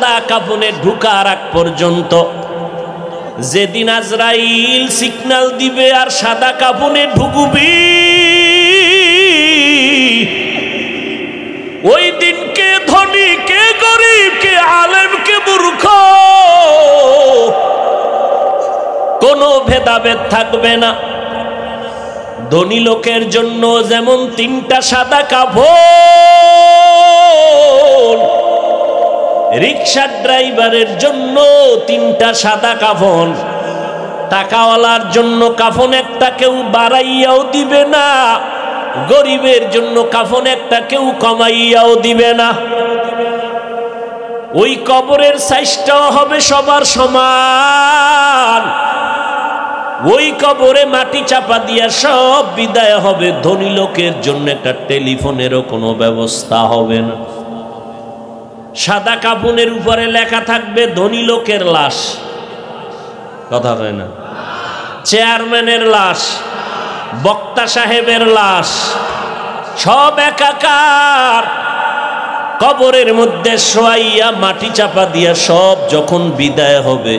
সাদা কাফনে ঢুকার আগ পর্যন্ত, যেদিন আজরাইল সিগন্যাল দিবে আর সাদা কাফনে ঢুকবি, ওই দিন কে ধনী কে গরিব কে আলেম কে মূর্খ কোনো ভেদাভেদ থাকবে না। ধনী লোকের জন্য যেমন 3টা সাদা কাফন, রিক্সা ড্রাইভারের জন্য 3টা সাদা কাফন, টাকাওয়ালার জন্য কাফন একটা কেউ বাড়াইয়াও দিবে না, গরিবের জন্য কাফন একটা কেউ কমাইয়াও দিবে না। ওই কবরের সাইজটাও হবে সবার সমান। ওই কবরে মাটি চাপা দিয়া সব বিদায় হবে। ধনী লোকের জন্য একটা টেলিফোনেরও কোনো ব্যবস্থা হবে না। সাদা কাফনের উপরে লেখা থাকবে ধনী লোকের লাশ, কথা হয় না, চেয়ারম্যানের লাশ, বক্তা সাহেবের লাশ, সব একাকার কবরের মধ্যে শোয়াইয়া মাটি চাপা দিয়া সব যখন বিদায় হবে,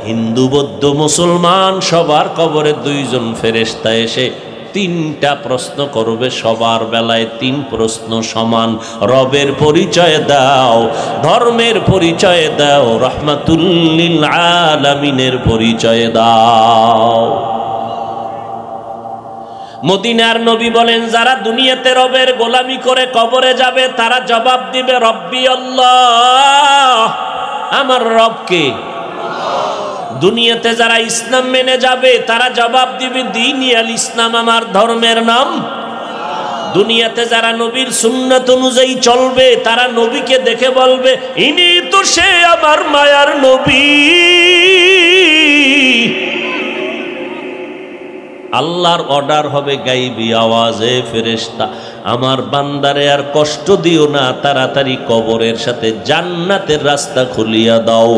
হিন্দু বৌদ্ধ মুসলমান সবার কবরে 2 জন ফেরেশতা এসে 3টা প্রশ্ন করবে। সবার বেলায় 3 প্রশ্ন সমান। রবের পরিচয় দাও, ধর্মের পরিচয় দাও, রাহমাতুল লিল আলামিনের পরিচয় দাও। মদিনার নবী বলেন, যারা দুনিয়াতে রবের গোলামি করে কবরে যাবে তারা জবাব দিবে রব্বি আল্লাহ, আমার রবকে। দুনিয়াতে যারা ইসলাম মেনে যাবে তারা জবাব দিবে দ্বীনি আল ইসলাম, আমার ধর্মের নাম। দুনিয়াতে যারা নবীর সুন্নাত অনুযায়ী চলবে তারা নবীকে দেখে বলবে ইনি তো সে আমার মায়ার নবী। আল্লাহর অর্ডার হবে গাইবি আওয়াজে, ফেরেশতা আমার বান্দারে আর কষ্ট দিও না, তাড়াতাড়ি কবরের সাথে জান্নাতের রাস্তা খুলিয়া দাও,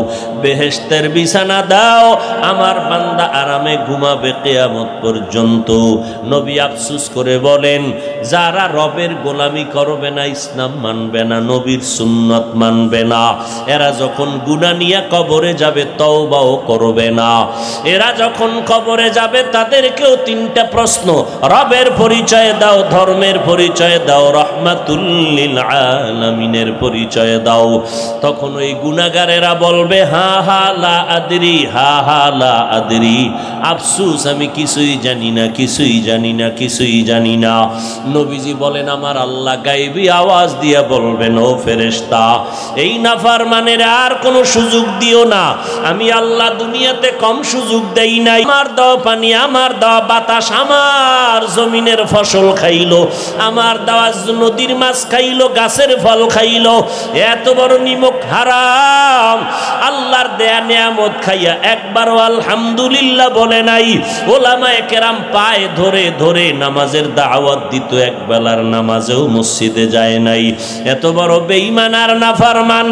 বেহেশতের বিছানা দাও, আমার বান্দা আরামে ঘুমাবে কিয়ামত পর্যন্ত। নবী আফসোস করে বলেন, যারা রবের গোলামি করবে না, ইসলাম মানবে না, নবীর সুন্নাত মানবে না, এরা যখন গুনাহ নিয়ে কবরে যাবে তওবাও করবে না। এরা যখন কবরে যাবে তাদেরকেও 3টা প্রশ্ন, রবের পরিচয় দাও, ধর্মের পরিচয় দাও, রাহমাতুল লিল আলামিনের পরিচয় দাও। তখন ওই গুনাহগারেরা বলবে হা হা লা আদরি, হা হা লা আদরি, আফসোস আমি কিছুই জানি না, কিছুই জানি না, কিছুই জানি না। নবীজি বলেন, আমার আল্লাহ গায়বী আওয়াজ দিয়া বলবেন, ও ফেরেশতা এই নাফরমানের আর কোনো সুযোগ দিও না। আমি আল্লাহ দুনিয়াতে কম সুযোগ দেই নাই। আমার দাও পানি, আমার দাও বাতাস, আমার জমিনের ফসল খাইলো, আমার দেওয়া নদীর মাছ খাইলো, গাছের ফল খাইলো, এত বড় নিমক হারাম আল্লাহর দেয়া নিয়ামত খাইয়া একবারও আলহামদুলিল্লাহ বলে নাই। ওলামায়ে কেরাম পায়ে ধরে ধরে নামাজের দাওয়াত দিত, এক বেলার নামাজেও মসজিদে যায় নাই। এত বড় বেঈমান আর নাফরমান।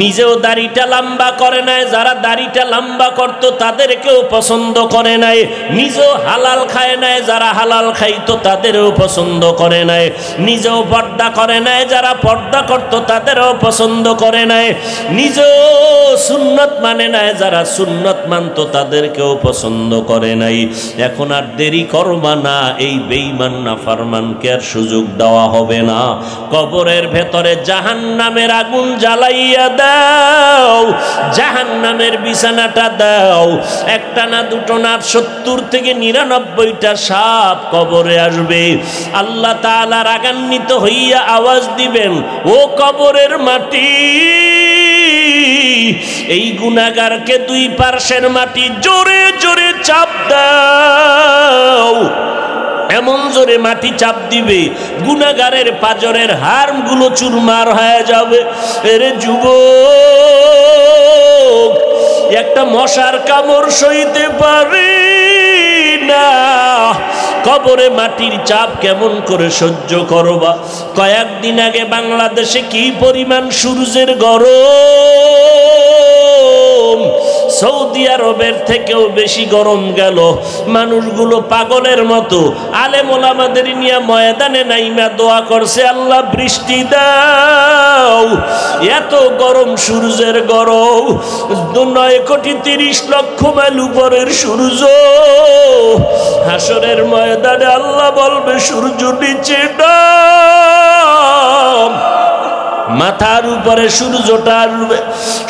নিজেও দাড়িটা লম্বা করে নাই, যারা দাড়িটা লম্বা করত তাদেরকেও পছন্দ করে নাই। নিজেও হালাল খায় নাই, যারা হালাল খাইতো তাদেরও পছন্দ করে নাই। নিজেও পর্দা করে নাই, যারা পর্দা করত তাদেরও পছন্দ করে নাই। নিজেও সুন্নত মানে নাই, যারা সুন্নত মানত তাদেরকেও পছন্দ করে নাই। এখন আর দেরি করবা না, এই বেঈমান নাফরমানকে আর সুযোগ দেওয়া হবে না। কবরের ভেতরে জাহান্নামের আগুন জ্বালাইয়া দাও, জাহান্নামের বিছানাটা দাও। একটা না দুটো না, 70 থেকে 99টা সাপ কবরে আসবে। আল্লাহ তাআলা রাগান্বিত হইয়া আওয়াজ দিবেন, ও কবরের মাটি, এই গুনাহগারকে 2 পার্শ্বের মাটি জোরে জোরে চাপ দাও। এমন জোরে মাটি চাপ দিবে গুনাহগারের পাজরের হাড়গুলো চুরমার হয়ে যাবে। এরে যুবক, একটা মশার কামড় সইতে পারি না, কবরে মাটির চাপ কেমন করে সহ্য করবা? কয়েকদিন আগে বাংলাদেশে কি পরিমাণ সূর্যের গরম, সৌদি আরবের থেকেও বেশি গরম গেল। মানুষগুলো পাগলের মতো আলেম ওলামাদের নিয়ে ময়দানে নাইমা দোয়া করছে, আল্লাহ বৃষ্টি দাও। এত গরম, সূর্যের গরম, 9,30,00,000 মাইল উপরের সূর্য। হাসরের ময়দানে আল্লাহ বলবে, সূর্য নিচে নাম। মাথার উপরে সূর্যটা আসবে,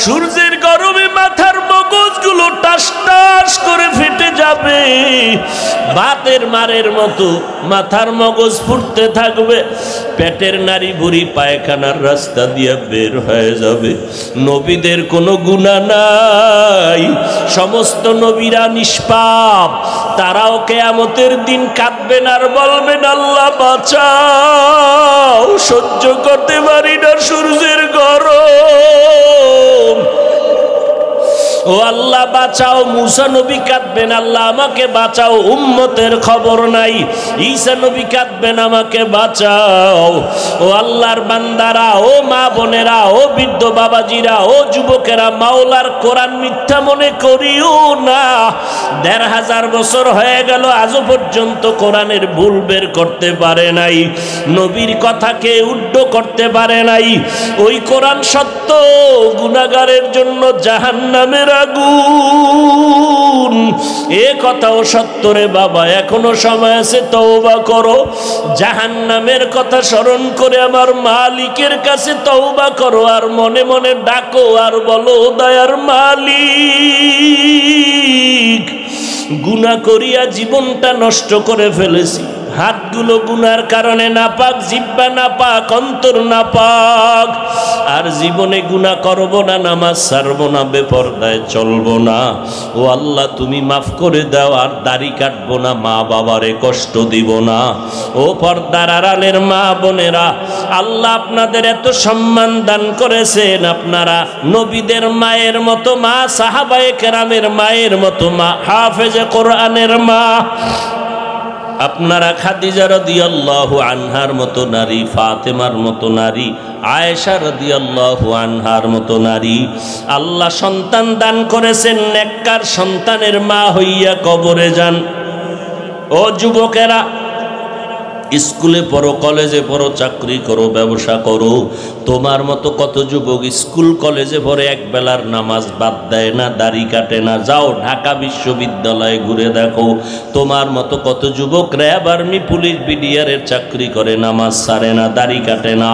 সূর্যের গরমে মাথার মগজগুলো টাস টাস করে ফেটে যাবে, ভাতের মারের মতো মাথার মগজ ফুটতে থাকবে। পেটের নারী বুড়ি পায়খানার রাস্তা দিয়ে বের হয়ে যাবে। নবীদের কোনো গুনাহ নাই, সমস্ত নবীরা নিষ্পাপ। তারাও কিয়ামতের দিন কাঁদবেন আর বলবেন, আল্লাহ বাঁচাও, সহ্য করতে পারি না সূর্যের গরম। ও আল্লাহ বাঁচাও। মুসা নবী কাঁদবেন, আল্লাহ আমাকে বাঁচাও, উম্মতের খবর নাই। ঈসা নবী কাঁদবেন, আমাকে বাঁচাও। ও আল্লাহর বান্দারা, ও মা বোনেরা, ও বৃদ্ধ বাবাজিরা, ও যুবকেরা, মাওলার কোরআন মিথ্যা মনে করিও না। ১,৫০০ বছর হয়ে গেল, আজও পর্যন্ত কোরআনের ভুল বের করতে পারে নাই, নবীর কথাকে উড্ড করতে পারে নাই। ওই কোরআন সত্য, গুনাহগারের জন্য জাহান্নামের আগুন। এ কথাও সত্য রে বাবা, এখনো সময় আছে, তওবা করো। জাহান্নামের কথা স্মরণ করে আমার মালিকের কাছে তওবা করো, আর মনে মনে ডাকো আর বলো, দয়ার মালিক, গুনাহ করিয়া জীবনটা নষ্ট করে ফেলেছি। হাতগুলো গুনার কারণে নাপাক, জিহ্বা নাপাক, অন্তর নাপাক। আর জীবনে গুনাহ করব না, নামাজ ছাড়ব না, বেপরদায় চলব না। ও আল্লাহ, তুমি মাফ করে দাও। আর দাড়ি কাটবো না, মা বাবারে কষ্ট দিব না। ও পর্দার আড়ালের মা বোনেরা, আল্লাহ আপনাদের এত সম্মান দান করেছেন। আপনারা নবীদের মায়ের মতো মা, সাহাবায়ে কেরামের মায়ের মতো মা, হাফেজে কোরআনের মা। আপনারা খাদিজা রাদিয়াল্লাহু আনহার মতো নারী, ফাতেমার মতো নারী, আয়েশা রাদিয়াল্লাহু আনহার মতো নারী। আল্লাহ সন্তান দান করেছেন, নেককার সন্তানের মা হইয়া কবরে যান। ও যুবকেরা, স্কুলে পড়ো, কলেজে পড়ো, চাকরি করো, ব্যবসা করো, তোমার মতো কত যুবক স্কুল কলেজে পড়ে এক বেলার নামাজ বাদ দেয় না, দাড়ি কাটে না। যাও ঢাকা বিশ্ববিদ্যালয়ে ঘুরে দেখো, তোমার মতো কত যুবক র্যাব, আর্মি, পুলিশ, বিডিআরের চাকরি করে, নামাজ ছাড়ে না, দাড়ি কাটে না।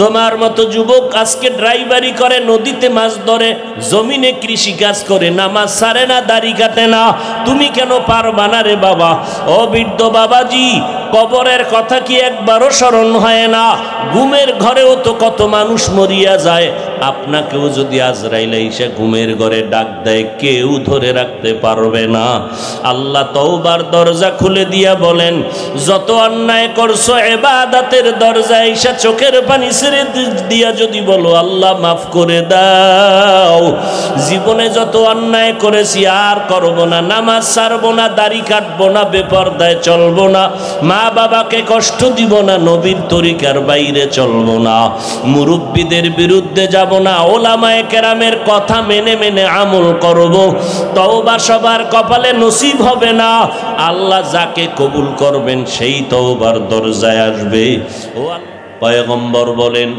তোমার মতো যুবক আজকে ড্রাইভারি করে, নদীতে মাছ ধরে, জমিনে কৃষি কাজ করে, নামাজ ছাড়ে না, দাড়ি কাটে না। তুমি কেন পারবা না রে বাবা? ও বৃদ্ধ বাবাজি, কবরের কথা কি একবারও স্মরণ হয় না? ঘুমের ঘরেও তো কত মানুষ মরিয়া যায়। আপনাকেও যদি আজরাইল এসে ঘুমের ঘরে ডাক দেয়, কেউ ধরে রাখতে পারবে না। আল্লাহ তওবার দরজা খুলে দিয়া বলেন, যত অন্যায় করছো, ইবাদতের দরজা এসে চোখের পানি ছেড়ে দিয়া যদি বলো, আল্লাহ মাফ করে দাও, জীবনে যত অন্যায় করেছি আর করব না, নামাজ ছাড়বো না, দাড়ি কাটবো না, বেপরদায় চলবো না, মা বাবাকে কষ্ট দিব না, নবীর তরিকার বাইরে চলবো না, মুরব্বীদের বিরুদ্ধে যাব না, ওলামায়ে কেরামের কথা মেনে মেনে আমল করব। তওবা সবার কপালে নসিব হবে না। আল্লাহ যাকে কবুল করবেন সেই তওবার দরজায় আসবে। ও পয়গম্বর বলেন,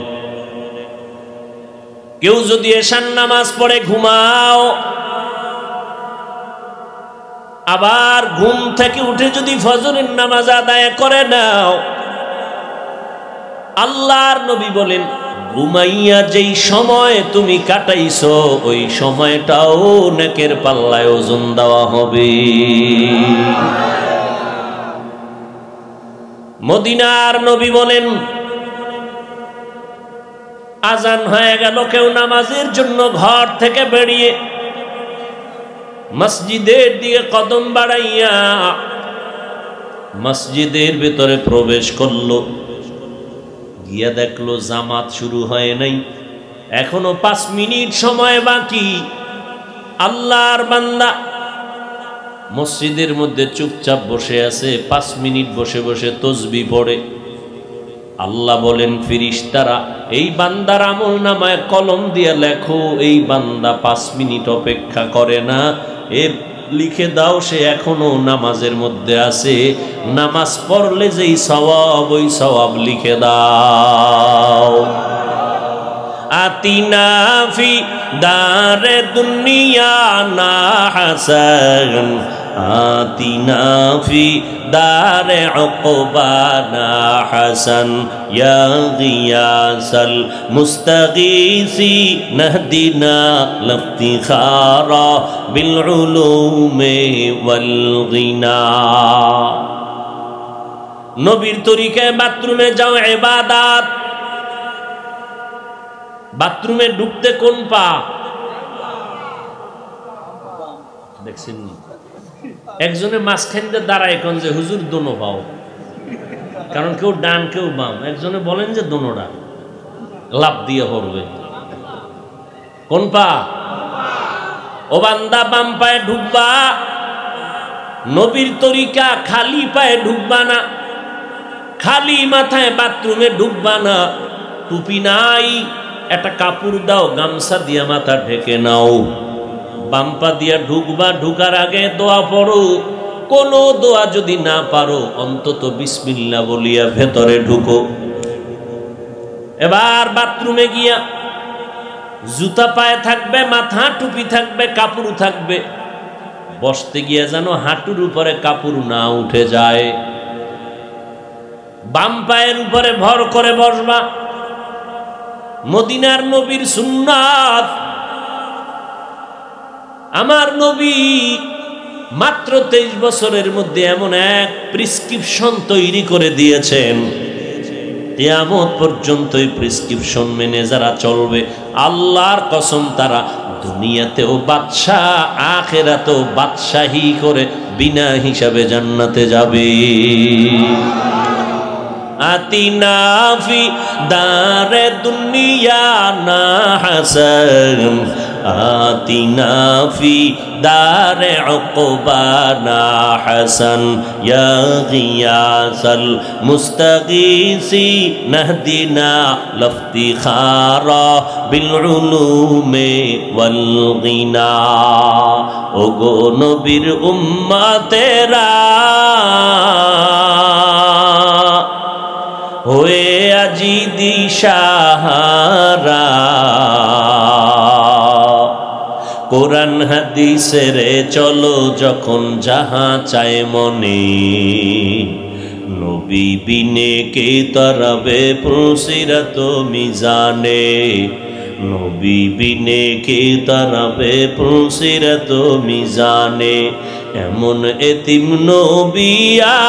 কেউ যদি এশার নামাজ পড়ে ঘুমাও, আবার ঘুম থেকে উঠে যদি ফজরের নামাজ আদায় করে নাও, আল্লাহর নবী বলেন, ঘুমাইয়া যেই সময় তুমি কাটাইছো, ওই সময়টাও নেকের পাল্লায় ওজন দেওয়া হবে। মদিনার নবী বলেন, আজান হয়ে গেল, কেউ নামাজের জন্য ঘর থেকে বেরিয়ে মসজিদের দিকে কদম বাড়াইয়া মসজিদের ভিতরে প্রবেশ করলো। গিয়া দেখলো জামাত শুরু হয় নাই, এখনো 5 মিনিট সময় বাকি। আল্লাহর বান্দা মসজিদের মধ্যে চুপচাপ বসে আছে, 5 মিনিট বসে বসে তসবিহ পড়ে। আল্লাহ বলেন ফেরেশতারা এই বান্দার আমলনামায় কলম দিয়ে লেখো। এই বান্দা 5 মিনিট অপেক্ষা করে না, এর লিখে দাও সে এখনো নামাজের মধ্যে আছে, নামাজ পড়লে যেই সওয়াব ওই সওয়াব লিখে দাও। আতিনা ফি দারে দুনিয়া না হাসান, আতিনা ফি দারে উকবানা হাসান, ইয়া গিয়াসাল মুস্তাগীসি নাহদিনা লাফতিখারা বিল উলুমি ওয়াল গিনা। নবীর তরিকায় বাথরুমে যাও ইবাদত। বাথরুমে ঢুকতে কোন পা দেখছেন? একজনে মাঝখান দিয়ে দাঁড়ায় কোন যে হুজুর দোনো পাও, কারণ কেউ ডান কেউ বাম, একজনে বলেন যে দোনোটা লাভ দিয়ে পড়বে। কোন পা? ও বান্দা বাম পায়ে ঢুকবা। নবীর তরিকা খালি পায়ে ঢুকবা না, খালি মাথায় বাথরুমে ঢুকবা না। টুপি নাই, একটা কাপড় দাও, গামছা দিয়া মাথা ঢেকে নাও। বাম্পা দিয়া ঢুকবা, ঢুকার আগে দোয়া পড়ো। কোন দোয়া যদি না পারো অন্তত বিসমিল্লাহ বলিয়া ভেতরে ঢুকো। এবার বাথরুমে গিয়া জুতা পায়ে থাকবে, মাথা টুপি থাকবে, কাপড় থাকবে। বসতে গিয়া যেন হাঁটুর উপরে কাপড় না উঠে যায়। বাম পায়ের উপরে ভর করে বসবা। মদিনার নবীর সুন্নাত, আমার নবী মাত্র 23 বছরের মধ্যে এমন এক প্রেসক্রিপশন তৈরি করে দিয়েছেন, কিয়ামত পর্যন্ত এই প্রেসক্রিপশন মেনে যারা চলবে আল্লাহর কসম তারা দুনিয়াতেও বাদশাহ, আখিরাতেও বাদশাহী করে বিনা হিসাবে জান্নাতে যাবে। আতিনা ফি দারে দুনিয়া না হাসান, আতিনা ফি দারে উকবানা হাসান, ইয়া গিয়াসাল মুস্তাগীসি নাহদিনা লাফতিখারা বিল উলুমি ওয়াল গিনা। ওগো নবীর উম্মতেরা হয়ে আজি দিশাহারা, কোরআন হাদিসের চলো যখন যাহা চায় মনে, নবী বিনে কে তরবে পুরসিরাত মিজানে, নবী বিনে কে তরবে পুরসিরাত মিজানে। এমন এতিম নবী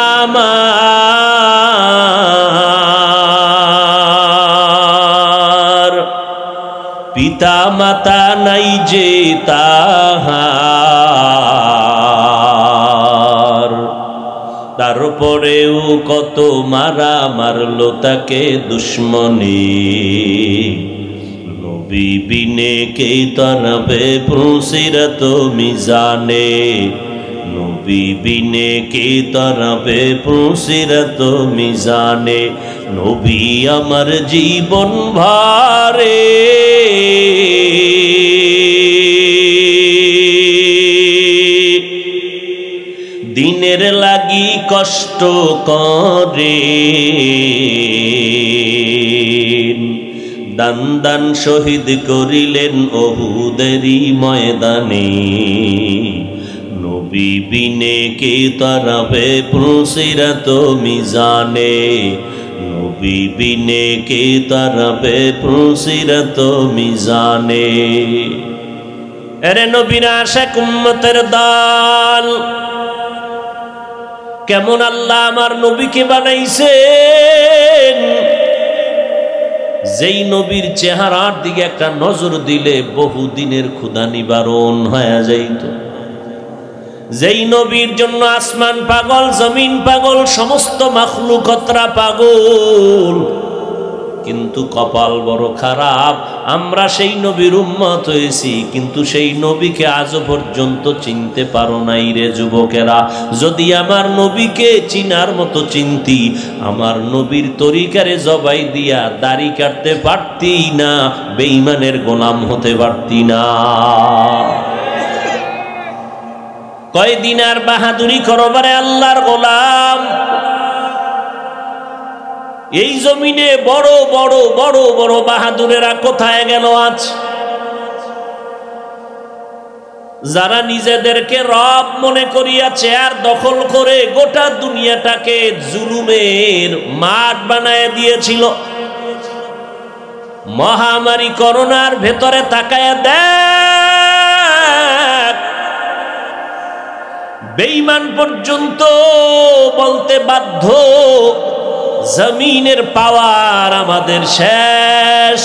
আমার, পিতা মাতা নাই যে তাহার, তারপরেও কত মারা মারলো তাকে দুশ্মনী, নবী বিনে কে তরবে পুরসিরাত মিজানে, নবী বিনে কে তরবে পুরসিরাত মিজানে। নবী আমার জীবন ভারে দিনের লাগি কষ্ট করে, দান দান শহীদ করিলেন ওহুদেরই ময়দানে, নবী বিনে কে তরবে পুরসিরাত মিজানে, নবী বিনে কে তরবে পুরসিরাত মিজানে। এরে নবীর আশিক উম্মতের দল, কেমন আল্লাহ আমার নবীকে বানাইছেন, যেই নবীর চেহারার দিকে একটা নজর দিলে বহুদিনের ক্ষুধা নিবারণ হয়ে যাইত, যেই নবীর জন্য আসমান পাগল, জমিন পাগল, সমস্ত মাখলুকতরা পাগল, কিন্তু কপাল বড় খারাপ, আমরা সেই নবীর উম্মত হয়েছি, কিন্তু সেই নবীকে আজও পর্যন্ত চিনতে পারো নাই রে যুবকেরা। যদি আমার নবীকে চিনার মতো চিনতি, আমার নবীর তরিকারে জবাই দিয়া দাড়ি কাটতে পারতি না, বেঈমানের গোলাম হতে পারতি না। কয়দিন আর বাহাদুরি করবারে আল্লাহর গোলাম। এই জমিনে বড় বড় বড় বড় বাহাদুরেরা কোথায় গেল আজ? যারা নিজেদেরকে রব মনে করিয়া চেয়ার দখল করে গোটা দুনিয়াটাকে জুলুমের মাঠ বানায় দিয়েছিল। মহামারী করোনার ভেতরে তাকায়া দেখ, বেঈমান পর্যন্ত বলতে বাধ্য জমিনের পাওয়ার আমাদের শেষ।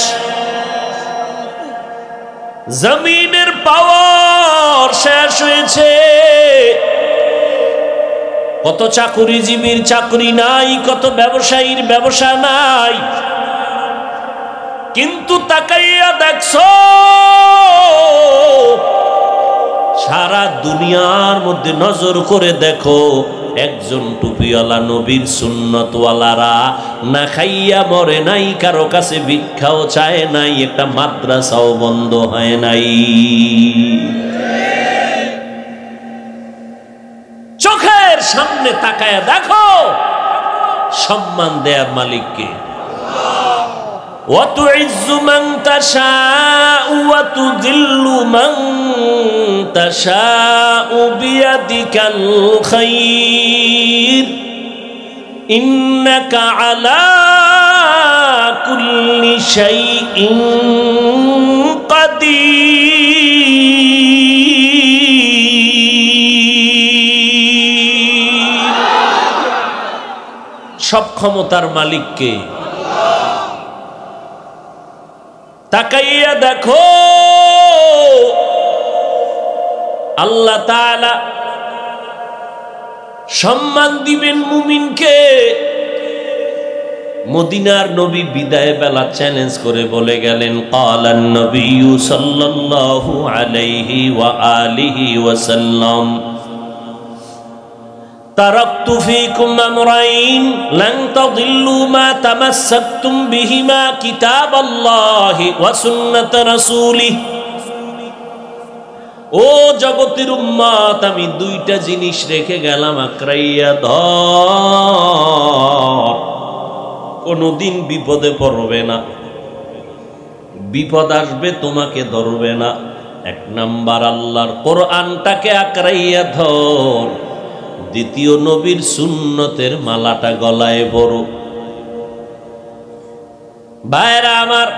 জমিনের পাওয়ার শেষ হয়েছে। কত চাকুরিজীবীর চাকরি নাই, কত ব্যবসায়ীর ব্যবসা নাই, কিন্তু তাকাইয়া দেখছো সারা দুনিয়ার মধ্যে নজর করে দেখো, একজন টুপিওয়ালা নবীর সুন্নতওয়ালারা না খাইয়া মরে নাই, কারো কাছে ভিক্ষাও চায় নাই, একটা মাদ্রাসাও বন্ধ হয় নাই। চোখের সামনে তাকায়া দেখো, সম্মান দেয়ার মালিককে। وَتُعِزُّ مَن تَشَاءُ وَتُذِلُّ مَن تَشَاءُ بِيَدِكَ الْخَيْرُ إِنَّكَ عَلَى كُلِّ شَيْءٍ قَدِيرٌ। সব ক্ষমতার মালিককে। তাকাইয়া দেখো, আল্লাহ তাআলা সম্মান দিবেন মুমিনকে। মদিনার নবী বিদায় বেলা চ্যালেঞ্জ করে বলে গেলেন, ক্বালান নবিয়্যু সাল্লাল্লাহু আলাইহি ওয়া আলিহি ওয়াসাল্লাম, তারাকতু ফীকুম আমরাইন লান তাদিল্লু মা তামাসসাকতুম বিহিমা কিতাবাল্লাহি ওয়া সুন্নাত রাসূলিহি। ও জগতের উম্মত, আমি দুইটা জিনিস রেখে গেলাম, আঁকড়াইয়া ধর, কোনদিন বিপদে পড়বে না, বিপদ আসবে তোমাকে ধরবে না। এক নাম্বার আল্লাহর কোরআনটাকে আঁকড়াইয়া ধর, দ্বিতীয় নবীর সুন্নতের মালাটা গলায় পরো। ভাইরা আমার,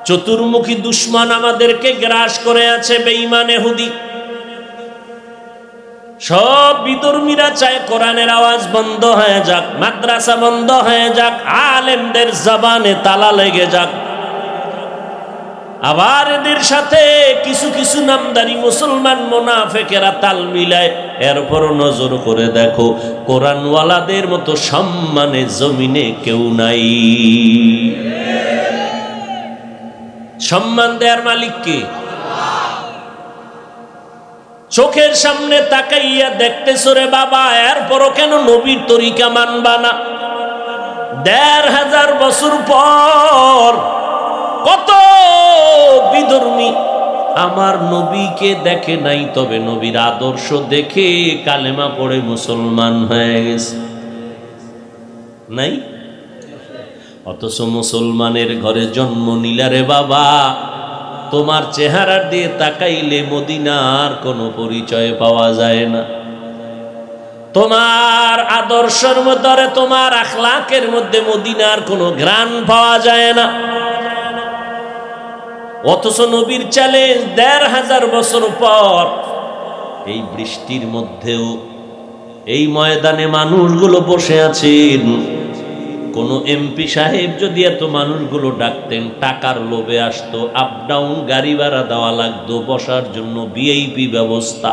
চতুর্মুখী দুশ্মন আমাদেরকে গ্রাস করে আছে, বেঈমান ইহুদি। সব বিধর্মীরা চায় কোরআনের আওয়াজ বন্ধ হয়ে যাক, মাদ্রাসা বন্ধ হয়ে যাক, আলেমদের জবানে তালা লেগে যাক। আবার এদের সাথে কিছু কিছু নামদারি মুসলমান মুনাফিকেরা তাল মিলায়। এরপরও নজর করে দেখো, কোরআনওয়ালাদের মতো সম্মানে জমিনে কেউ নাই। সম্মান দেয়ার মালিক কে? চোখের সামনে তাকাইয়া দেখতেছো রে বাবা, এরপরও কেন নবীর তরিকা মানবা না? ১৫০০ বছর পর কত বিধর্মী আমার নবীকে দেখে নাই, তবে নবীর আদর্শ দেখে কালেমা পড়ে মুসলমান হয়ে গেছে নাই? অথচ মুসলমানের ঘরে জন্ম নিলা রে বাবা, তোমার চেহারার দিয়ে তাকাইলে মদিনার কোনো পরিচয় পাওয়া যায় না। তোমার আদর্শের মধ্যে, তোমার আখলাকের মধ্যে মদিনার কোনো ঘ্রাণ পাওয়া যায় না। অথচ নবীর চ্যালেঞ্জ ১৫০০ বছর পর এই বৃষ্টির মধ্যেও এই ময়দানে মানুষগুলো বসে আছেন। কোন এমপি সাহেব যদি এত মানুষগুলো ডাকতেন, টাকার লোভে আসতো, আপ ডাউন গাড়ি ভাড়া দেওয়া লাগতো, বসার জন্য ভিআইপি ব্যবস্থা,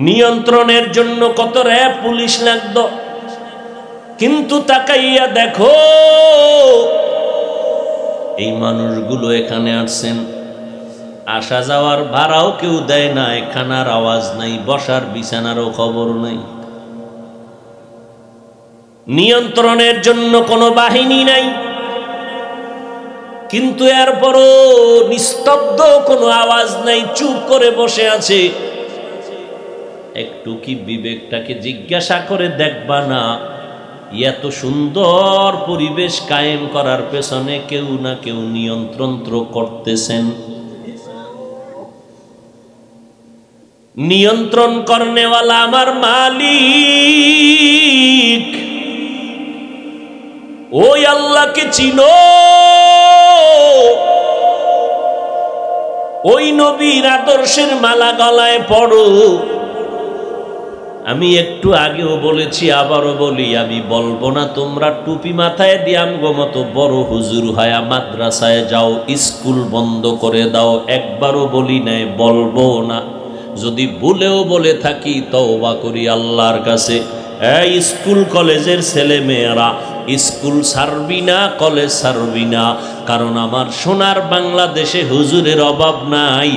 নিয়ন্ত্রণের জন্য কত র্যাব পুলিশ লাগতো। কিন্তু তাকাইয়া দেখো এই মানুষগুলো এখানে আসছেন, আসা যাওয়ার ভাড়াও কেউ দেয় না, খানার আওয়াজ নাই, বসার বিছানারও খবর নাই, নিয়ন্ত্রণের জন্য কোনো বাহিনী নাই, কিন্তু এরপরও নিস্তব্ধ, কোনো আওয়াজ নাই, চুপ করে বসে আছে। একটু কি বিবেকটাকে জিজ্ঞাসা করে দেখবা না, এত সুন্দর পরিবেশ কায়েম করার পেছনে কেউ না কেউ নিয়ন্ত্রণ করতেছেন। নিয়ন্ত্রণ করনেওয়ালা আমার মালিক, ওই আল্লাহকে চিনো, ওই নবীর আদর্শের মালা গলায় পড়ো। আমি একটু আগেও বলেছি, আবারও বলি, আমি বলবো না তোমরা টুপি মাথায় দিয়ে আমগো মতো বড় হুজুর হয়া মাদ্রাসায় যাও, স্কুল বন্ধ করে দাও, একবারও বলি নাই, বলবো না। যদি ভুলেও বলে থাকি তওবা করি আল্লাহর কাছে। এই স্কুল কলেজের ছেলে মেয়েরা, স্কুল ছাড়বি না, কলেজ ছাড়বি না, কারণ আমার সোনার বাংলাদেশে হুজুরের অভাব নাই,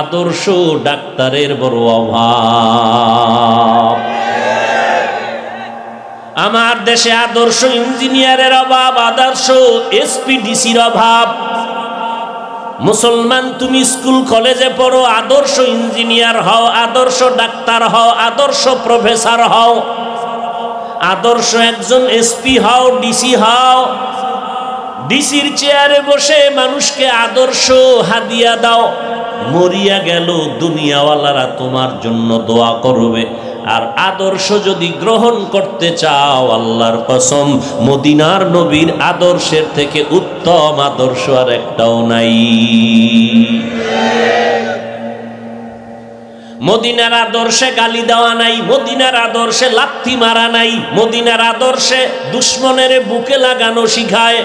আদর্শ ডাক্তারের বড় অভাব। আমার দেশে আদর্শ ইঞ্জিনিয়ারের অভাব, আদর্শ এসপিডিসির অভাব। মুসলমান তুমি স্কুল কলেজে পড়ো, আদর্শ ইঞ্জিনিয়ার হও, আদর্শ ডাক্তার হও, আদর্শ প্রফেসর হও, আদর্শ একজন এসপি হও, ডিসি হও, ডিসির চেয়ারে বসে মানুষকে আদর্শ হাদিয়া দাও। মরিয়া গেল দুনিয়াওয়ালারা তোমার জন্য দোয়া করবে। আর আদর্শ যদি গ্রহণ করতে চাও, আল্লাহর কসম, মদিনার নবীর আদর্শের থেকে উত্তম আদর্শ আর একটাও নাই। মদিনার আদর্শে গালি দেওয়া নাই, মদিনার আদর্শে লাথি মারা নাই, মদিনার আদর্শে দুশ্মনের বুকে লাগানো শিখায়,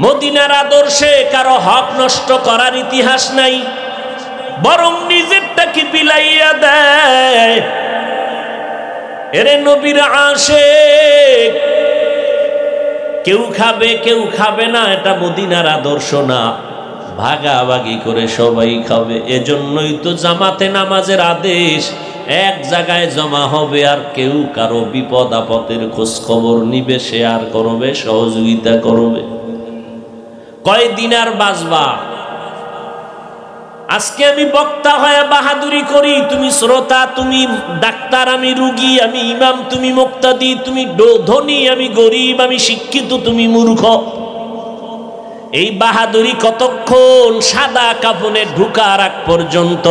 মদিনার আদর্শে কারো হক নষ্ট করার ইতিহাস নাই, বরং নিজেরটাকে বিলাইয়া দেয়। এরে নবীর আশিক, কেউ খাবে কেউ খাবে না, এটা মদিনার আদর্শ না, ভাগাভাগি করে সবাই খাবে। এজন্যই তো জামাতে নামাজের আদেশ, এক জায়গায় জমা হবে, আর কেউ কারো বিপদ আপদের খোঁজ খবর নিবে, শেয়ার করবে, সহযোগিতা করবে। কয়দিন আর বাঁচবা? আজকে আমি বক্তা হয়ে বাহাদুরি করি, তুমি শ্রোতা, তুমি ডাক্তার, আমি রুগী, আমি ইমাম, তুমি মুক্তাদি, তুমি ধনী, আমি গরিব, আমি শিক্ষিত, তুমি মূর্খ। এই বাহাদুরি কতক্ষণ? সাদা কাফনে ঢুকার আগ পর্যন্ত।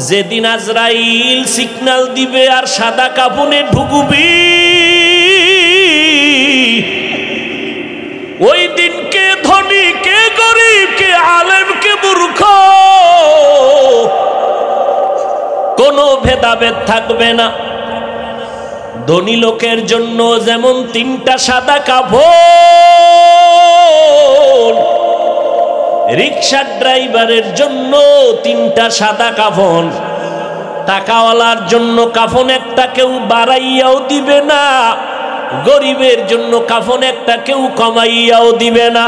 যেদিন আজরাইল সিগন্যাল দিবে আর সাদা কাফনে ঢুকবি, ওই দিন কে ধনী, কে গরিব, কে আলেম, কে মূর্খ, কোনো ভেদাভেদ থাকবে না। ধনী লোকের জন্য যেমন 3টা সাদা কাফন, রিকশার ড্রাইভারের জন্য 3টা সাদা কাফন, টাকাওয়ালার জন্য কাফন একটা কেউ বাড়াইয়াও দিবে না, গরিবের জন্য কাফন একটা কেউ কমাইয়াও দিবে না।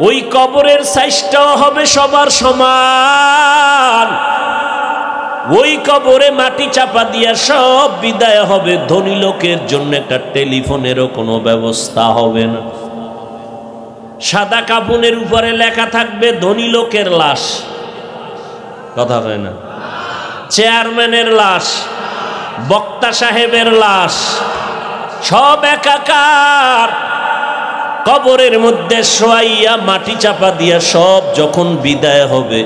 ওই কবরের সাইজটাও হবে সবার সমান। ওই কবরে মাটি চাপা দিয়া সব বিদায় হবে। ধনী লোকের জন্য একটা টেলিফোনেরও কোনো ব্যবস্থা হবে না। সাদা কাফনের উপরে লেখা থাকবে ধনী লোকের লাশ, কথা হয় না, চেয়ারম্যানের লাশ, বক্তা সাহেবের লাশ, সব একাকার। কবরের মধ্যে শোয়াইয়া মাটি চাপা দিয়া সব যখন বিদায় হবে,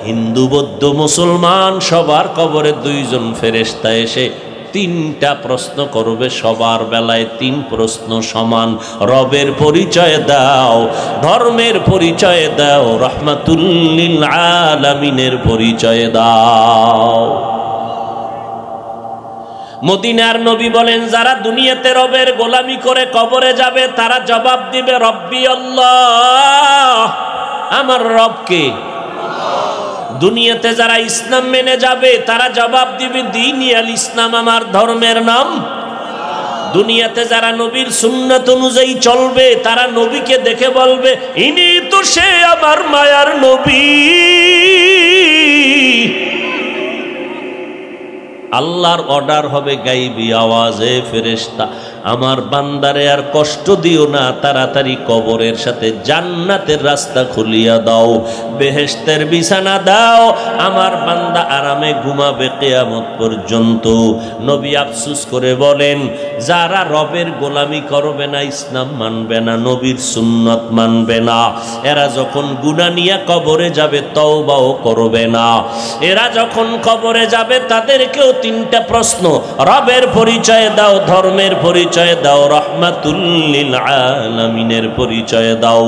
হিন্দু বৌদ্ধ মুসলমান সবার কবরে 2 জন ফেরেশতা এসে 3টা প্রশ্ন করবে। সবার বেলায় 3 প্রশ্ন সমান। রবের পরিচয় দাও, ধর্মের পরিচয় দাও, রহমাতুল লিল আলামিনের পরিচয় দাও। মদিনার নবী বলেন, যারা দুনিয়াতে রবের গোলামি করে কবরে যাবে, তারা জবাব দিবে, রব্বি আল্লাহ, আমার রব কে? দুনিয়াতে যারা ইসলাম মেনে যাবে তারা জবাব দিবে দ্বীন আল ইসলাম, আমার ধর্মের নাম। দুনিয়াতে যারা নবীর সুন্নাত অনুযায়ী চলবে তারা নবীকে দেখে বলবে ইনি তো সে আমার মায়ার নবী। আল্লাহর অর্ডার হবে গাইবি আওয়াজে, ফেরেশতা আমার বান্দারে আর কষ্ট দিও না, তাড়াতাড়ি কবরের সাথে জান্নাতের রাস্তা খুলিয়া দাও, বেহেশতের বিছানা দাও, আমার বান্দা আরামে ঘুমাবে কিয়ামত পর্যন্ত। নবী আফসোস করে বলেন যারা রবের গোলামি করবে না, ইসলাম মানবে না, নবীর সুন্নত মানবে না, এরা যখন গুনাহ নিয়ে কবরে যাবে তওবাও করবে না। এরা যখন কবরে যাবে তাদেরকেও তিনটা প্রশ্ন, রবের পরিচয় দাও, ধর্মের পরিচয় দাও, রাহমাতুল লিল আলামিনের পরিচয় দাও।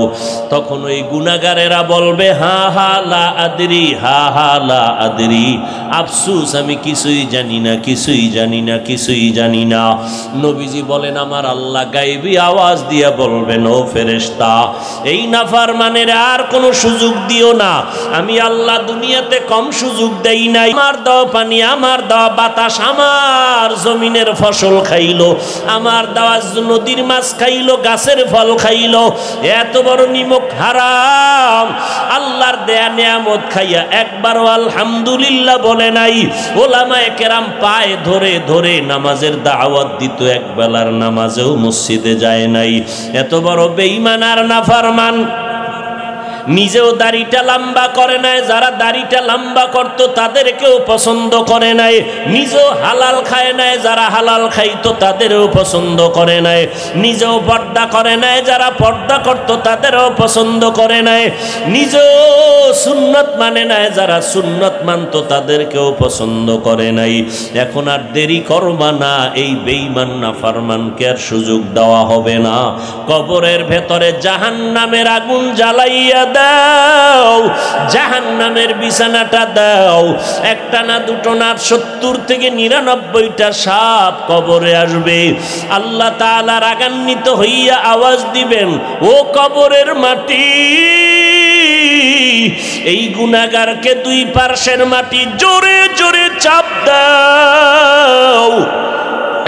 তখন ওই গুনাহগারেরা বলবে হা হা লা আদরি, হা হা লা আদরি, আফসোস আমি কিছুই জানি না, কিছুই জানি না, কিছুই জানি না। নবীজি বলেন আমার আল্লাহ গায়বী আওয়াজ দিয়ে বলবেন ও ফেরেশতা এই নাফরমানের আর কোনো সুযোগ দিও না, আমি আল্লাহ দুনিয়াতে কম সুযোগ দেই নাই। আমার দাও পানি, আমার দাও বাতাস, আমার জমিনের ফসল খাইলো, আমার দেওয়া নদীর মাছ খাইলো, গাছের ফল খাইলো, এত বড় নিমক হারাম আল্লাহর দেয়া নিয়ামত খাইয়া একবারও আলহামদুলিল্লাহ বলে নাই। ওলামায়ে কেরাম পায়ে ধরে ধরে নামাজের দাওয়াত দিত, এক বেলার নামাজেও মসজিদে যায় নাই। এত বড় বেঈমান আর নাফরমান, নিজেও দাড়িটা লম্বা করে নাই, যারা দাড়িটা লম্বা করত তাদেরকেও পছন্দ করে নাই, নিজেও হালাল খায় নাই, যারা হালাল খাইতো তাদেরও পছন্দ করে নাই, নিজেও পর্দা করে নাই, যারা পর্দা করত তাদেরও পছন্দ করে নাই, নিজেও সুন্নত মানে নাই, যারা সুন্নত মানতো তাদেরকেও পছন্দ করে নাই। এখন আর দেরি করবা না, এই বেঈমান নাফরমানকে আর সুযোগ দেওয়া হবে না। কবরের ভেতরে জাহান্নামের আগুন জ্বালাইয়া দাও, জাহান্নামের বিছানাটা দাও, একটা না দুটো না 70 থেকে 99টা সাপ কবরে আসবে। আল্লাহ তাআলা রাগান্বিত হইয়া আওয়াজ দিবেন ও কবরের মাটি, এই গুনাহগারকে দুই পার্শ্বের মাটি জোরে জোরে চাপ দাও।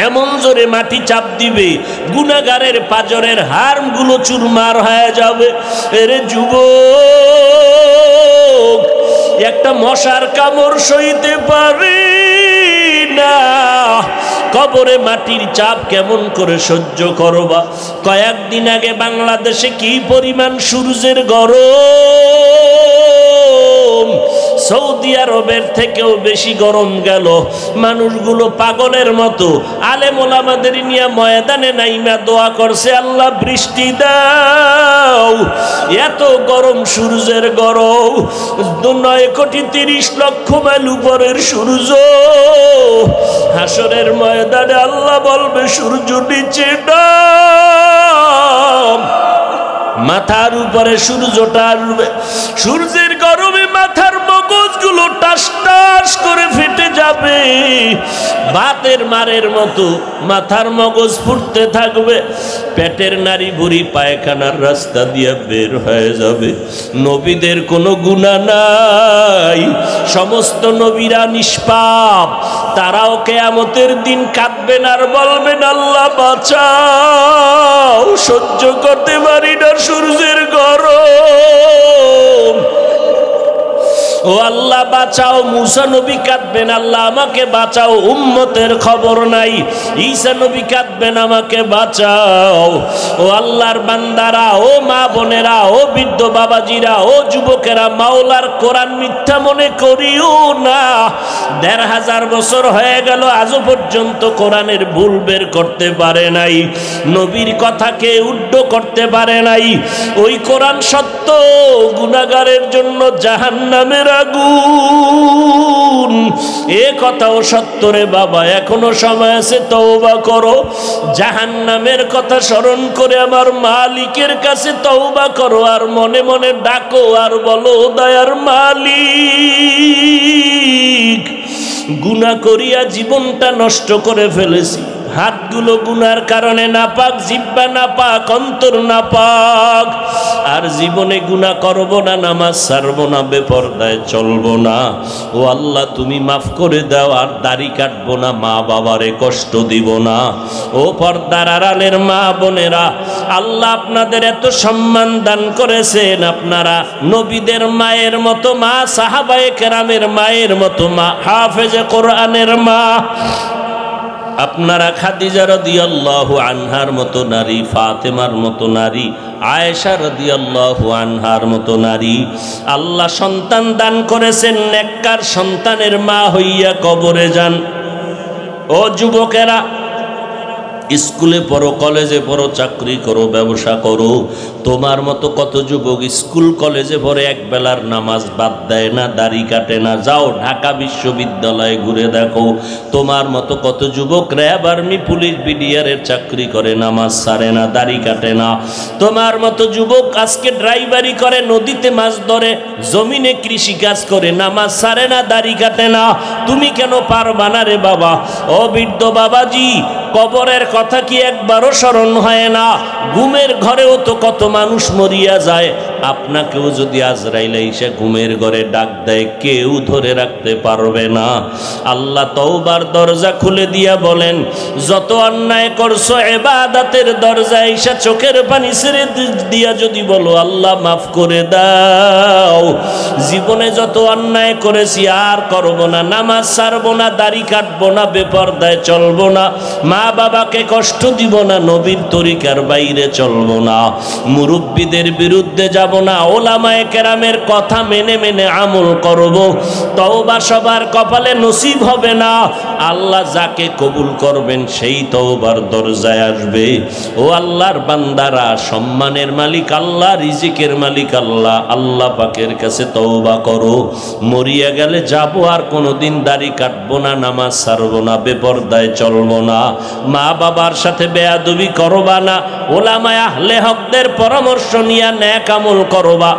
এমন জোরে মাটি চাপ দিবে গুনাহগারের পাজরের হাড়গুলো চুরমার হয়ে যাবে। এরে যুবক, একটা মশার কামড় সইতে পারি না, কবরে মাটির চাপ কেমন করে সহ্য করবা? কয়েকদিন আগে বাংলাদেশে কি পরিমাণ সূর্যের গরম, সৌদি আরবের থেকেও বেশি গরম গেল। মানুষগুলো পাগলের মতো আলেম ওলামাদের নিয়ে ময়দানে নাইমা দোয়া করছে আল্লাহ বৃষ্টি দাও। এত গরম, সূর্যের গরম, 9,30,00,000 মাইল উপরের সূর্য। হাসরের ময়দানে আল্লাহ বলবে সূর্য নিচে নাম, মাথার উপরে সূর্যটা আসবে। সূর্যের গরমে মাথার মগজগুলো টাস টাস করে ফেটে যাবে, ভাতের মারের মতো মাথার মগজ ফুটতে থাকবে, পেটের নাড়ি ভুঁড়ি পায়খানার রাস্তা দিয়ে বের হয়ে যাবে। নবীদের কোনো গুনাহ নাই, সমস্ত নবীরা নিষ্পাপ, তারাও কিয়ামতের দিন কাঁদবেন আর বলবেন আল্লাহ বাঁচাও, সহ্য করতে পারি না সূর্যের গরম, ও আল্লাহ বাঁচাও। মুসা নবী কাঁদবেন আল্লাহ আমাকে বাঁচাও, উম্মতের খবর নাই। ঈসা নবী কাঁদবেন আমাকে বাঁচাও। ও আল্লাহর বান্দারা, ও মা বোনেরা, ও বৃদ্ধ বাবাজিরা, ও যুবকেরা, মাওলার কোরআন মিথ্যা মনে করিও না। ১৫০০ বছর হয়ে গেল, আজও পর্যন্ত কোরআনের ভুল বের করতে পারে নাই, নবীর কথাকে উড্ড করতে পারে নাই। ওই কোরআন সত্য, গুনাহগারের জন্য জাহান্নামের আগুন, এ কথাও সত্য রে বাবা, এখনো সময় আছে, তওবা করো। জাহান্নামের কথা স্মরণ করে আমার মালিকের কাছে তওবা করো, আর মনে মনে ডাকো আর বলো দয়ার মালিক, গুনাহ করিয়া জীবনটা নষ্ট করে ফেলেছি, হাতগুলো গুনার কারণে নাপাক, জিহ্বা নাপাক, অন্তর নাপাক। আর জীবনে গুনাহ করব না, নামাজ ছাড়ব না, বেপরদায় চলব না। ও আল্লাহ তুমি মাফ করে দাও। আর দাড়ি কাটবো না, মা বাবারে কষ্ট দিব না। ও পর্দার আড়ালের মা বোনেরা, আল্লাহ আপনাদের এত সম্মান দান করেছেন। আপনারা নবীদের মায়ের মতো মা, সাহাবায়ে কেরামের মায়ের মতো মা, হাফেজে কোরআনের মা। আপনারা খাদিজা রাদিয়াল্লাহু আনহার মতো নারী, ফাতেমার মতো নারী, আয়েশা রাদিয়াল্লাহু আনহার মতো নারী। আল্লাহ সন্তান দান করেছেন, নেককার সন্তানের মা হইয়া কবরে যান। ও যুবকেরা, স্কুলে পড়ো, কলেজে পড়ো, চাকরি করো, ব্যবসা করো, তোমার মতো কত যুবক স্কুল কলেজে পড়ে এক বেলার নামাজ বাদ দেয় না, দাড়ি কাটে না। যাও ঢাকা বিশ্ববিদ্যালয়ে ঘুরে দেখো, তোমার মতো কত যুবক র্যাব, আর্মি, পুলিশ, বিডিআরের চাকরি করে, নামাজ ছাড়ে না, দাড়ি কাটে না। তোমার মতো যুবক আজকে ড্রাইভারি করে, নদীতে মাছ ধরে, জমিনে কৃষি কাজ করে, নামাজ ছাড়ে না, দাড়ি কাটে না। তুমি কেন পারবা না রে বাবা? ও বৃদ্ধ বাবাজি, কবরের কথা কি একবারও স্মরণ হয় না? ঘুমের ঘরেও তো কত মানুষ মরিয়া যায়। আপনাকেও যদি আজরাইল এসে ঘুমের ঘরে ডাক দেয়, কেউ ধরে রাখতে পারবে না। আল্লাহ তওবার দরজা খুলে দিয়া বলেন, যত অন্যায় করছো, ইবাদতের দরজা এসে চোখের পানি ছেড়ে দিয়া যদি বলো আল্লাহ মাফ করে দাও, জীবনে যত অন্যায় করেছি আর করব না, নামাজ ছাড়বো না, দাড়ি কাটবো না, বেপরদায় চলবো না, মা বাবাকে কষ্ট দিব না, নবীর তরিকার বাইরে চলবো না, মুরব্বীদের বিরুদ্ধে যাব না, ওলামায়ে কেরামের কথা মেনে মেনে আমল করব। তওবা সবার কপালে নসিব হবে না। আল্লাহ যাকে কবুল করবেন সেই তওবার দরজায় আসবে। ও আল্লাহর বান্দারা, সম্মানের মালিক আল্লাহ, রিজিকের মালিক আল্লাহ, আল্লাহ পাকের কাছে তওবা করো। মরিয়া গেলে যাব, আর কোনোদিন দাড়ি কাটবো না, নামাজ ছাড়বো না, বেপরদায় চলবো না, মা বাবার সাথে বেয়াদবি করবা না, ওলামায়ে আহলে হকদের পরামর্শ নিয়ে নেক আমল করবা,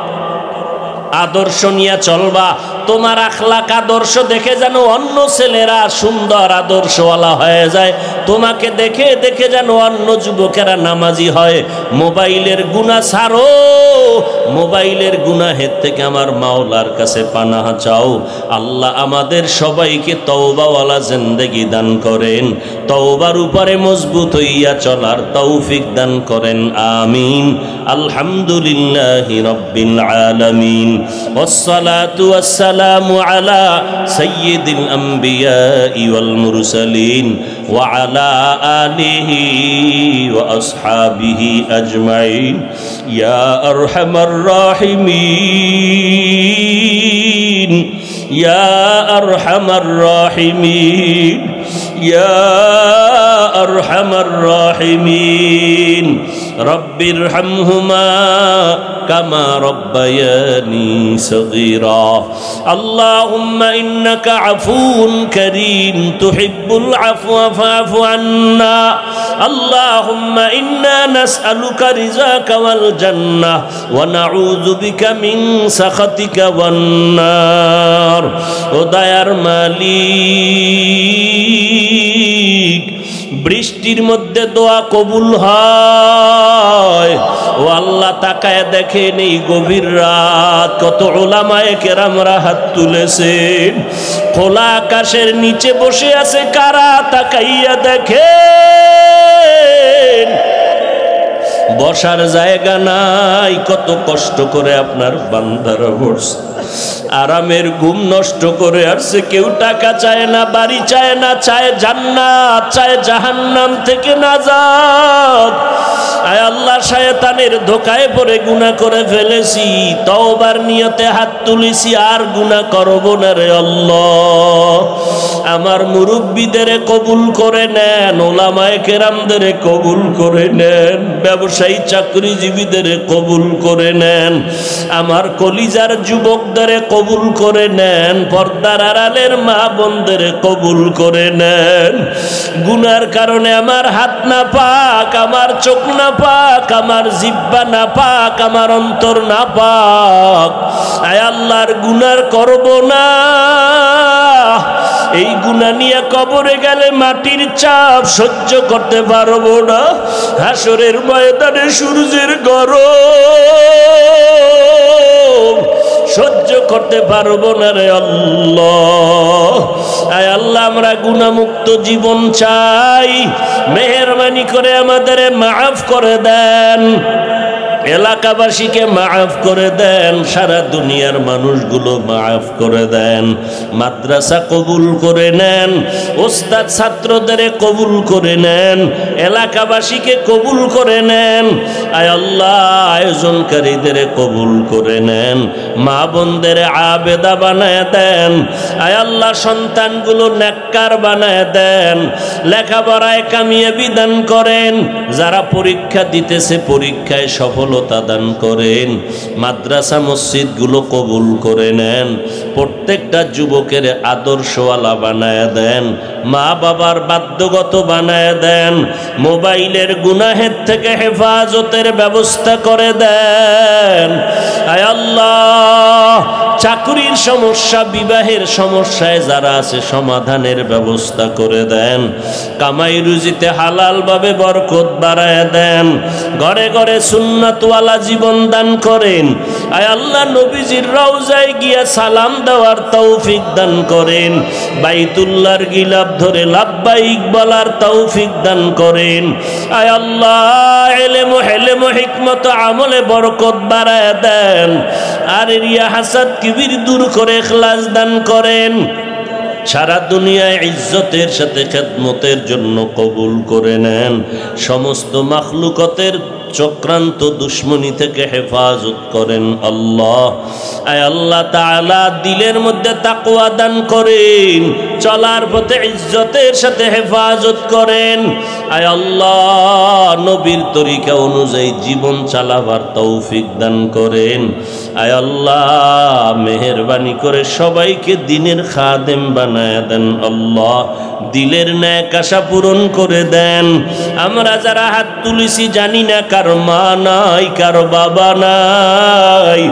আদর্শ নিয়ে চলবা। তোমার আখলাক আদর্শ দেখে যেন অন্য ছেলেরা সুন্দর আদর্শওয়ালা হয়ে যায়, তোমাকে দেখে দেখে যেন অন্য যুবকেরা নামাজি হয়। মোবাইলের গুনাহ ছাড়ো, মোবাইলের গুনাহের থেকে আমার মাওলার কাছে পানাহ চাও। আল্লাহ আমাদের সবাইকে তওবাওয়ালা জিন্দেগি দান করেন, তওবার উপরে মজবুত হইয়া চলার তৌফিক দান করেন, আমিন। আলহামদুলিল্লাহি রাব্বিল আলামিন, ওয়াসসালাতু ওয়াসসালামু আলা সাইয়্যিদিল আমবিয়াই ওয়াল মুরসালিন ওয়া আলা আলিহি ওয়া আসহাবিহি আজমাইন। ইয়া আরহামার রাহিমিন, ইয়া আরহামার রাহিমিন, ইয়া আরহামার রাহিমিন। রব্বিরহামহুমা কামা রব্বায়ানি সগীরা। আল্লাহুম্মা ইন্নাকা আফুউন কারীম তুহিব্বুল আফওয়া ফা'ফু আন্না। আল্লাহুম্মা ইন্না নাসআলুকা রিযাকা ওয়াল জান্নাহ ওয়া নাউযু বিকা মিন সাখাতিকা ওয়ান নার। ও দয়ার মালিক, বৃষ্টির মধ্যে দোয়া কবুল হয়। ও আল্লাহ, তাকায় দেখেন এই গভীর রাত কত উলামায়ে কেরামরা হাত তুলেছেন। খোলা আকাশের নিচে বসে আছে কারা? তাকাইয়া দেখেন, বসার জায়গা নাই। কত কষ্ট করে আপনার বান্দারা বসছে, আরামের ঘুম নষ্ট করে আসছে। কেউ টাকা চায় না, বাড়ি চায় না, চায় জান্নাত, চায় জাহান্নাম থেকে নাজাত। আয় আল্লাহ, শয়তানের ধোকায় পড়ে গুনাহ করে ফেলেছি, তওবার নিয়তে হাত তুলেছি, আর গুনাহ করব না রে আল্লাহ। আমার মুরব্বীদের কবুল করে নেন, ওলামায়ে কেরামদের কবুল করে নেন, ব্যবসায়ী চাকরিজীবীদের কবুল করে নেন, আমার কলিজার যুবকদের কবুল করে নেন, পর্দার আড়ালের মা বোনদের কবুল করে নেন। গুনার কারণে আমার হাত না পাক, আমার চোখ না পাক, আমার জিহ্বা না পাক, আমার অন্তর না পাক। আয় আল্লাহর গুনার করব না, এই গুনাহ নিয়ে কবরে গেলে মাটির চাপ সহ্য করতে পারবো না, হাসরের ময়দানে সূর্যের গরম সহ্য করতে পারবো না রে আল্লাহ। আয় আল্লাহ, আমরা গুনাহমুক্ত জীবন চাই, মেহেরবানি করে আমাদের মাফ করে দেন, এলাকাবাসীকে মাফ করে দেন, সারা দুনিয়ার মানুষগুলো মাফ করে দেন, মাদ্রাসা কবুল করে নেন, ওস্তাদ ছাত্রদের কবুল করে নেন, এলাকাবাসীকে কবুল করে নেন। আয় আল্লাহ, আয়োজনকারীদের কবুল করে নেন, মা বোনদের আবেদা বানায় দেন। আয় আল্লাহ, সন্তানগুলো নেককার বানায় দেন, লেখাপড়ায় কামিয়াবি দান করেন, যারা পরীক্ষা দিতেছে পরীক্ষায় সফলতা দান করেন, মাদ্রাসা মসজিদগুলো কবুল করে নেন, প্রত্যেকটা যুবকের আদর্শওয়ালা বানায় দেন, মা বাবার বাধ্যগত বানায় দেন, মোবাইলের গুনাহের থেকে হেফাজতের ব্যবস্থা করে দেন। আয় আল্লাহ, চাকরির সমস্যা, বিবাহের সমস্যায় যারা আছে সমাধানের ব্যবস্থা করে দেন, কামাই রুজিতে হালাল ভাবে বরকত বাড়ায় দেন, ঘরে ঘরে সুন্নাতওয়ালা জীবন দান করেন। আয় আল্লাহ, নবীজির রওজায় গিয়া সালাম দেওয়ার তৌফিক দান করেন, বাইতুল্লাহর গিলাফ ধরে লাব্বাইক বলার তৌফিক দান করেন। আয় আল্লাহ, ইলম ও হিলম ও হিকমত আমলে বরকত বাড়ায় দেন, আর রিয়া হাসাদ কিবির দূর করে ইখলাস দান করেন। সারা দুনিয়ায় ইজ্জতের সাথে খেদমতের জন্য কবুল করে নেন, সমস্ত মাখলুকতের চক্রান্ত দুশ্মনী থেকে হেফাজত করেন আল্লাহ। আয় আল্লাহ তাআলা, দিলের মধ্যে তাকওয়া দান করেন, চলার পথে ইজ্জতের সাথে হেফাজত করেন। আয় আল্লাহ, নবীর তরিকা অনুযায়ী জীবন চালাবার তৌফিক দান করেন। আয় আল্লাহ, মেহেরবানি করে সবাইকে দিনের খাদেম বানায় দেন আল্লাহ, দিলের ন্যাক আশা পূরণ করে দেন। আমরা যারা হাত তুলেছি জানি না কারো মা নাই, কারো বাবা নাই,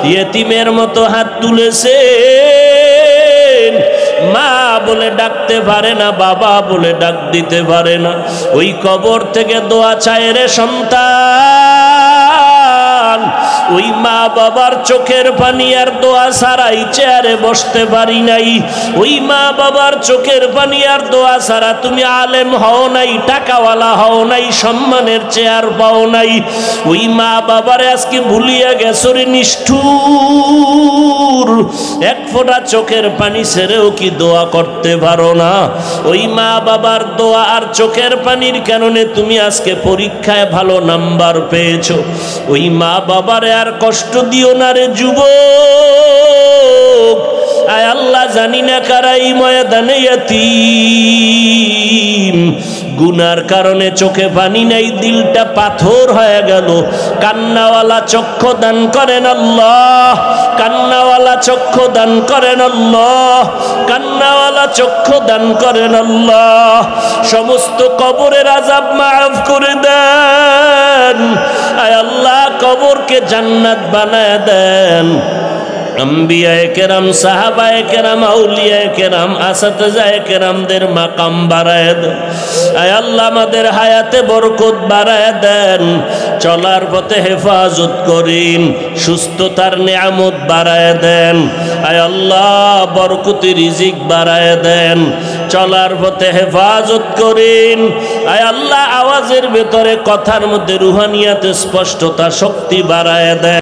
ইয়েতিমের মতো হাত তুলেছেন, মা বলে ডাকতে পারে না, বাবা বলে ডাক দিতে পারে না, ওই কবর থেকে দোয়া চায় রে সন্তান। ওই মা বাবার চোখের পানি আর দোয়া ছাড়াই চেয়ারে বসতে পারি নাই, ওই মা বাবার চোখের পানি আর দোয়া ছাড়া তুমি আলেম হও নাই, টাকাওয়ালা হও নাই, সম্মানের চেয়ার পাও নাই। ওই মা বাবারে আজকে ভুলিয়া গেছো রে নিষ্ঠুর, এক ফোঁটা চোখের পানি ছেড়েও কি দোয়া করতে পারো না? ওই মা বাবার দোয়া আর চোখের পানির কারণে তুমি আজকে পরীক্ষায় ভালো নাম্বার পেয়েছো। ওই মা বাবারে আর কষ্ট দিও না রে যুবক। আয় আল্লাহ, জানি না কারা এই ময়দানে ইয়াতীম, গুনার কারণে চোখে পানি নাই, দিলটা পাথর হয়ে গেল, কান্নাওয়ালা চক্ষু দান করেন আল্লাহ, কান্নাওয়ালা চক্ষু দান করেন আল্লাহ, কান্নাওয়ালা চক্ষু দান করেন আল্লাহ। সমস্ত কবরের আযাব মাফ করে দেন। আয় আল্লাহ, কবরকে জান্নাত বানায় দেন। আম্বিয়ায়ে কেরাম, সাহাবায়ে কেরাম, আউলিয়ায়ে কেরাম, আসাতিজায়ে কেরামদের মাকাম বাড়ায় দেন। আয় আল্লাহ, আমাদের হায়াতে বরকত বাড়ায় দেন, চলার পথে হেফাজত করেন, সুস্থতার নিয়ামত বাড়ায় দেন। আয় আল্লাহ, বরকতি রিজিক বাড়ায় দেন, চলার পথে হেফাজত করেন। আয় আল্লাহ, আওয়াজের ভেতরে, কথার মধ্যে রুহানিয়াতে স্পষ্টতা, শক্তি বাড়ায় দেন।